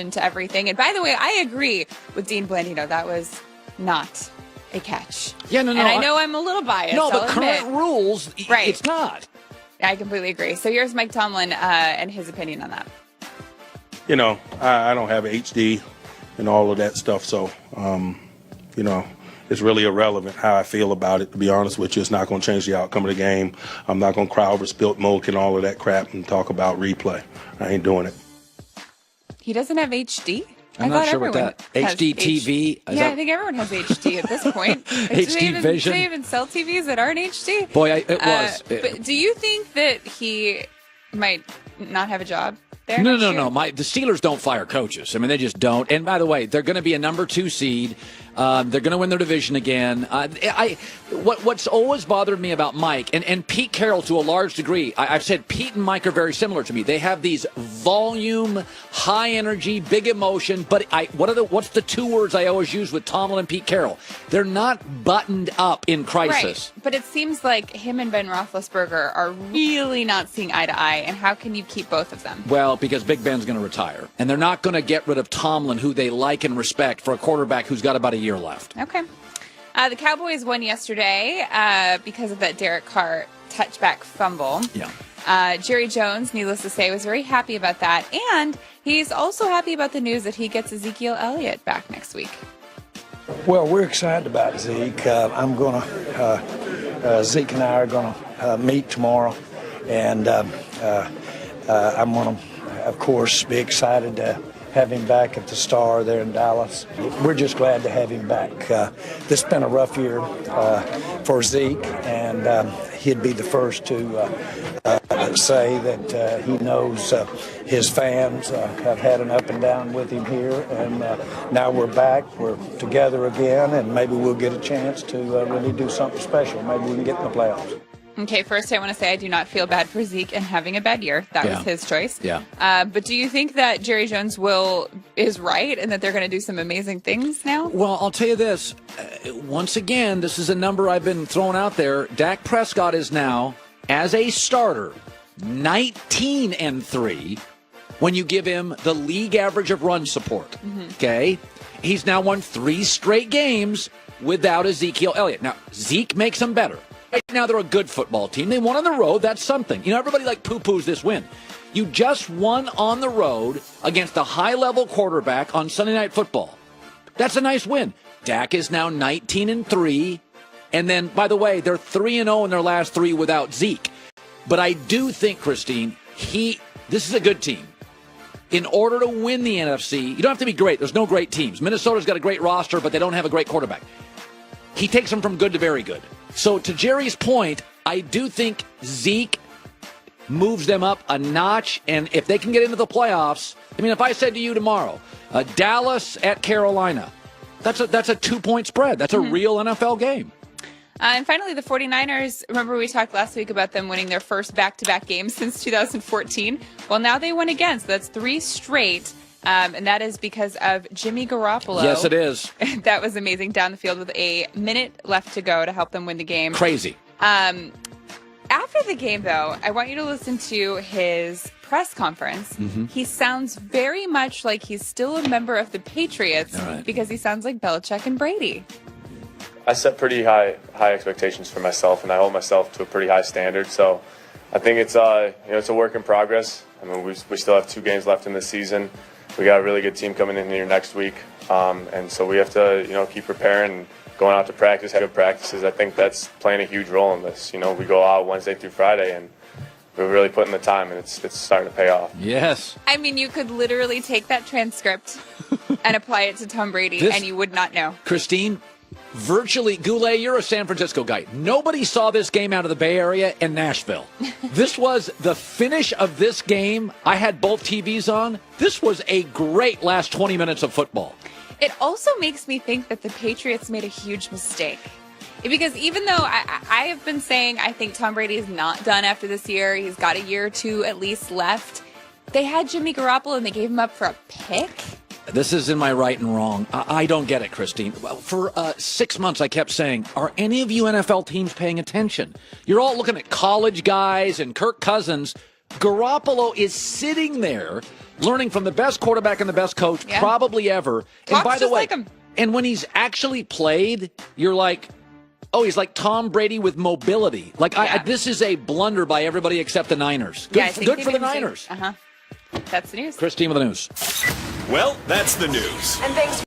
to everything. And by the way, I agree with Dean Blandino. That was not a catch. Yeah, no. And I know I'm a little biased. No, but I'll current admit. rules, Right. It's not. I completely agree. So here's Mike Tomlin and his opinion on that. You know, I don't have HD and all of that stuff, so, you know, it's really irrelevant how I feel about it, to be honest with you. It's not going to change the outcome of the game. I'm not going to cry over spilt milk and all of that crap and talk about replay. I ain't doing it. He doesn't have HD? I'm not sure what that HD TV. I think everyone has HD at this point. HD Vision. Do they even sell TVs that aren't HD? Boy, it was. But do you think that he might not have a job there? No. The Steelers don't fire coaches. I mean, they just don't. And by the way, they're going to be a number 2 seed. They're going to win their division again. What's always bothered me about Mike and Pete Carroll to a large degree, I've said Pete and Mike are very similar to me. They have these volume, high energy, big emotion. But what's the 2 words I always use with Tomlin and Pete Carroll? They're not buttoned up in crisis. Right. But it seems like him and Ben Roethlisberger are really not seeing eye to eye. And how can you keep both of them? Well, because Big Ben's going to retire, and they're not going to get rid of Tomlin, who they like and respect, for a quarterback who's got about a year left. Okay. The Cowboys won yesterday because of that Derek Carr touchback fumble. Yeah. Jerry Jones, needless to say, was very happy about that. And he's also happy about the news that he gets Ezekiel Elliott back next week. Well, we're excited about Zeke. Zeke and I are going to meet tomorrow. And I'm going to, of course, be excited to have him back at the Star there in Dallas. We're just glad to have him back. This has been a rough year for Zeke, and he'd be the first to say that he knows his fans have had an up and down with him here, and now we're back. We're together again, and maybe we'll get a chance to really do something special. Maybe we can get in the playoffs. Okay, first I want to say I do not feel bad for Zeke and having a bad year. That was his choice. Yeah. But do you think that Jerry Jones is right and that they're going to do some amazing things now? Well, I'll tell you this. Once again, this is a number I've been throwing out there. Dak Prescott is now, as a starter, 19-3 when you give him the league average of run support. Mm-hmm. Okay? He's now won 3 straight games without Ezekiel Elliott. Now, Zeke makes them better. Right now, they're a good football team. They won on the road. That's something. You know, everybody poo-poos this win. You just won on the road against a high-level quarterback on Sunday Night Football. That's a nice win. Dak is now 19-3. And then, by the way, they're 3-0 in their last 3 without Zeke. But I do think, Christine, this is a good team. In order to win the NFC, you don't have to be great. There's no great teams. Minnesota's got a great roster, but they don't have a great quarterback. He takes them from good to very good. So to Jerry's point, I do think Zeke moves them up a notch. And if they can get into the playoffs, I mean, if I said to you tomorrow, Dallas at Carolina, that's a 2-point spread. That's a real NFL game. And finally, the 49ers, remember we talked last week about them winning their first back-to-back games since 2014? Well, now they won again, so that's 3 straight. And that is because of Jimmy Garoppolo. Yes, it is. That was amazing down the field with a minute left to go to help them win the game. Crazy. After the game, though, I want you to listen to his press conference. Mm-hmm. He sounds very much like he's still a member of the Patriots because he sounds like Belichick and Brady. I set pretty high expectations for myself, and I hold myself to a pretty high standard. So I think it's it's a work in progress. I mean, we still have 2 games left in the season. We got a really good team coming in here next week, and so we have to keep preparing and going out to practice, have good practices. I think that's playing a huge role in this. We go out Wednesday through Friday, and we're really putting the time, and it's starting to pay off. Yes. I mean, you could literally take that transcript and apply it to Tom Brady, and you would not know. Christine, virtually, Goulet, you're a San Francisco guy. Nobody saw this game out of the Bay Area and Nashville. This was the finish of this game. I had both TVs on. This was a great last 20 minutes of football. It also makes me think that the Patriots made a huge mistake. Because even though I have been saying I think Tom Brady is not done after this year, he's got a year or 2 at least left, they had Jimmy Garoppolo and they gave him up for a pick. This is in my right and wrong. I don't get it, Christine. Well, for 6 months, I kept saying, are any of you NFL teams paying attention? You're all looking at college guys and Kirk Cousins. Garoppolo is sitting there learning from the best quarterback and the best coach Yeah. probably ever. Talks And by the just way, like him. and when he's actually played, you're like, oh, he's like Tom Brady with mobility. Like, Yeah. this is a blunder by everybody except the Niners. Yeah, I Good, think good he for the means he- Niners. That's the news. Christine with the news. Well, that's the news. And thanks